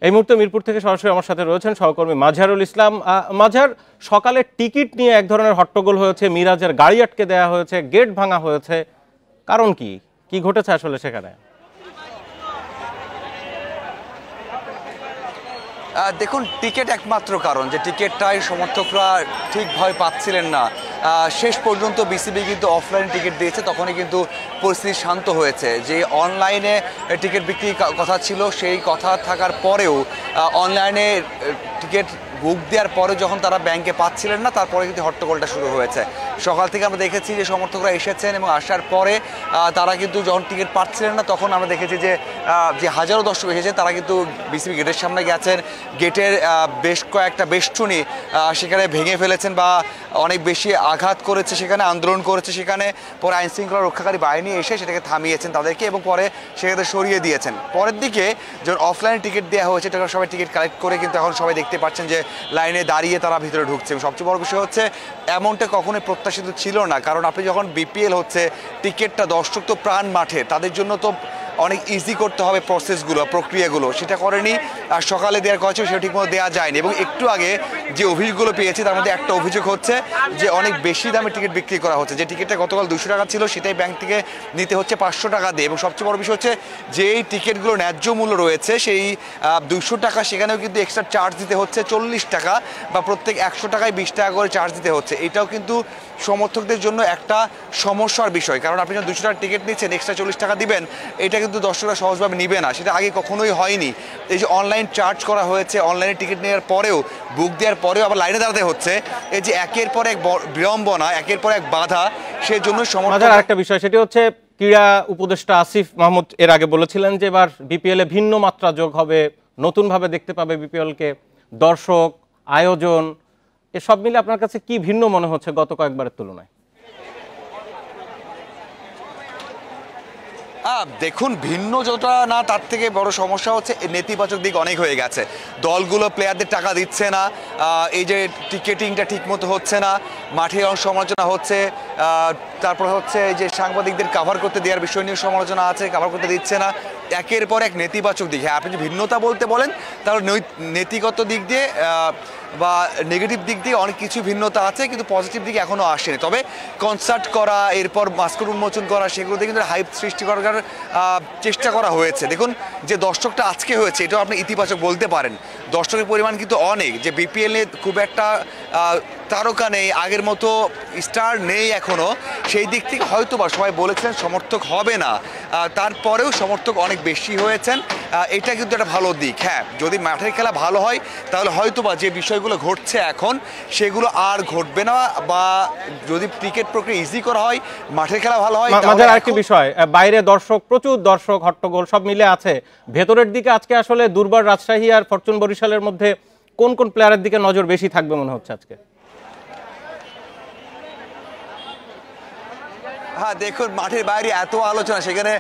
এই মুহূর্তে মিরপুর থেকে সরাসরি আমার সাথে রয়েছেন সহকর্মী মাঝহারুল ইসলাম। মাঝহার, সকালে টিকিট নিয়ে এক ধরনের হট্টগোল হয়েছে, মিরাজের গাড়ি আটকে দেওয়া হয়েছে, গেট ভাঙা হয়েছে, কারণ কি কি ঘটেছে আসলে সেখানে? দেখুন, টিকিট একমাত্র কারণ, যে টিকিটটাই সমর্থকরা ঠিকভাবে পাচ্ছিলেন না। শেষ পর্যন্ত বিসিবি কিন্তু অফলাইন টিকিট দিয়েছে, তখনই কিন্তু পরিস্থিতি শান্ত হয়েছে। যে অনলাইনে টিকিট বিক্রির কথা ছিল, সেই কথা থাকার পরেও অনলাইনে টিকিট বুক দেওয়ার পরে যখন তারা ব্যাংকে পাচ্ছিলেন না, তারপরে কিন্তু হট্টগোলটা শুরু হয়েছে। সকাল থেকে আমরা দেখেছি যে সমর্থকরা এসেছেন এবং আসার পরে তারা কিন্তু যখন টিকিট পাচ্ছিলেন না, তখন আমরা দেখেছি যে হাজারো দর্শক এসেছেন, তারা কিন্তু বিসিবি গেটের সামনে গেছেন। গেটের বেশ কয়েকটা বেষ্টনী সেখানে ভেঙে ফেলেছেন বা অনেক বেশি আঘাত করেছে, সেখানে আন্দোলন করেছে। সেখানে পরে আইনশৃঙ্খলা রক্ষাকারী বাহিনী এসে সেটাকে থামিয়েছেন তাদেরকে এবং পরে সেখানে সরিয়ে দিয়েছেন। পরের দিকে যখন অফলাইনে টিকিট দেওয়া হয়েছে, তখন সবাই টিকিট কালেক্ট করে কিন্তু এখন সবাই দেখতে পাচ্ছেন যে লাইনে দাঁড়িয়ে তারা ভিতরে ঢুকছে। সবচেয়ে বড় বিষয় হচ্ছে, এমনটা কখনোই প্রত্যাশিত ছিল না, কারণ আপনি যখন বিপিএল হচ্ছে, টিকিটটা দর্শক তো প্রাণ মাঠে, তাদের জন্য তো অনেক ইজি করতে হবে প্রসেসগুলো, প্রক্রিয়াগুলো, সেটা করেনি। আর সকালে দেওয়ার কথা ছিল সেটা ঠিকমতো দেওয়া যায়নি। এবং একটু আগে যে অভিযোগগুলো পেয়েছি, তার মধ্যে একটা অভিযোগ হচ্ছে যে অনেক বেশি দামে টিকিট বিক্রি করা হচ্ছে। যে টিকিটটা গতকাল 200 টাকা ছিল, সেটাই ব্যাংক থেকে নিতে হচ্ছে 500 টাকা দিয়ে। এবং সবচেয়ে বড় বিষয় হচ্ছে, যেই টিকিটগুলো ন্যায্য মূল্য রয়েছে, সেই 200 টাকা, সেখানেও কিন্তু এক্সট্রা চার্জ দিতে হচ্ছে 40 টাকা, বা প্রত্যেক 100 টাকায় 20 টাকা করে চার্জ দিতে হচ্ছে। এটাও কিন্তু সমর্থকদের জন্য একটা সমস্যার বিষয়, কারণ আপনি যখন 200 টাকার টিকিট নিচ্ছেন, এক্সট্রা 40 টাকা দিবেন, এটা কিন্তু দর্শকরা সহজভাবে নিবে না। সেটা আগে কখনোই হয়নি। এই যে অনলাইন চার্জ করা হয়েছে, অনলাইনে টিকিট নেওয়ার পরেও, বুক দেওয়ার পরেও আবার লাইনে দাঁড়াতে হচ্ছে, এই যে একের পর এক বিড়ম্বনা, একের পর এক বাধা, সেই জন্য সমর্থক। একটা বিষয় সেটি হচ্ছে, ক্রীড়া উপদেষ্টা আসিফ মাহমুদ এর আগে বলেছিলেন যে এবার বিপিএল এ ভিন্ন মাত্রা যোগ হবে, নতুনভাবে দেখতে পাবে বিপিএলকে দর্শক, আয়োজন, এসব মিলে আপনার কাছে কি ভিন্ন মনে হচ্ছে গত কয়েকবারের তুলনায়? দেখুন, ভিন্ন যতটা না, তার থেকে বড় সমস্যা হচ্ছে নেতিবাচক দিক অনেক হয়ে গেছে। দলগুলো প্লেয়ারদের টাকা দিচ্ছে না, এই যে টিকেটিংটা ঠিক মতো হচ্ছে না, মাঠে অনেক সমালোচনা হচ্ছে। তারপর হচ্ছে এই যে সাংবাদিকদের কাভার করতে দেওয়ার বিষয় নিয়ে সমালোচনা আছে, কাভার করতে দিচ্ছে না। একের পর এক নেতিবাচক দিক। হ্যাঁ, আপনি যদি ভিন্নতা বলতে বলেন, তাহলে নীতিগত দিক দিয়ে বা নেগেটিভ দিক দিয়ে অনেক কিছু ভিন্নতা আছে, কিন্তু পজিটিভ দিকে এখনও আসেনি। তবে কনসার্ট করা, এরপর মাস্কট উন্মোচন করা, সেগুলোতে কিন্তু হাইপ সৃষ্টি করার চেষ্টা করা হয়েছে। দেখুন, যে দর্শকটা আজকে হয়েছে, এটাও আপনি ইতিবাচক বলতে পারেন। দর্শকের পরিমাণ কিন্তু অনেক। যে বিপিএল এ খুব একটা তারকা নেই, আগের মতো স্টার নেই এখনও, সেই দিক থেকে হয়তো বা সবাই বলেছিলেন সমর্থক হবে না, তারপরেও সমর্থক অনেক বেশি হয়েছেন। এটা কিন্তু একটা ভালো দিক। হ্যাঁ, যদি মাঠের খেলা ভালো হয়, তাহলে হয়তো বা যে বিষয়গুলো ঘটছে এখন, সেগুলো আর ঘটবে না। বা যদি ক্রিকেট প্রক্রিয়া ইজি করা হয়, মাঠের খেলা ভালো হয়। আরেকটি বিষয়, বাইরে দর্শক, প্রচুর দর্শক, হট্টগোল সব মিলে আছে। ভেতরের দিকে আজকে আসলে দুর্বার রাজশাহী আর ফরচুন বরিশালের মধ্যে কোন কোন প্লেয়ারের দিকে নজর বেশি থাকবে মনে হচ্ছে আজকে? হ্যাঁ, দেখুন, মাঠের বাইরে এত আলোচনা, সেখানে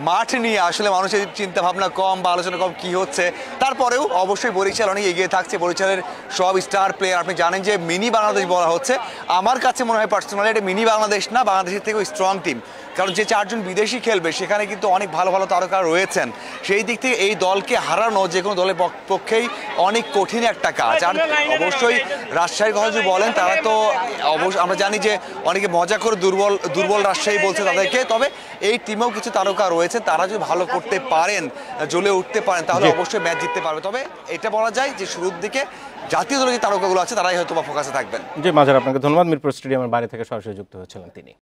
মাঠ নিয়ে আসলে মানুষের চিন্তা ভাবনা কম বা আলোচনা কম কি হচ্ছে। তারপরেও অবশ্যই বরিশাল অনেক এগিয়ে থাকছে। বরিশালের সব স্টার প্লেয়ার, আপনি জানেন যে মিনি বাংলাদেশ বলা হচ্ছে। আমার কাছে মনে হয় পার্সোনালি এটা মিনি বাংলাদেশ না, বাংলাদেশের থেকেও স্ট্রং টিম। কারণ যে 4 জন বিদেশি খেলবে, সেখানে কিন্তু অনেক ভালো ভালো তারকা রয়েছেন। সেই দিক থেকে এই দলকে হারানো যে কোনো দলের পক্ষেই অনেক কঠিন একটা কাজ। আর অবশ্যই রাজশাহীর কথা যদি বলেন, তারা তো অবশ্যই, আমরা জানি যে অনেকে মজা করে দুর্বল রাজশাহী বলছে তাদেরকে। তবে এই টিমেও কিছু তারকা রয়েছে, তারা যদি ভালো করতে পারেন, জ্বলে উঠতে পারেন, তাহলে অবশ্যই ম্যাচ জিততে পারবে। তবে এটা বলা যায় যে শুরুর দিকে জাতীয় দলের যে তারকাগুলো আছে, তারাই হয়তো বা ফোকাসে থাকবেন। জি মাঝহার, আপনাকে ধন্যবাদ। মিরপুর স্টেডিয়ামের বাইরে থেকে সরাসরি যুক্ত হয়েছিলেন তিনি।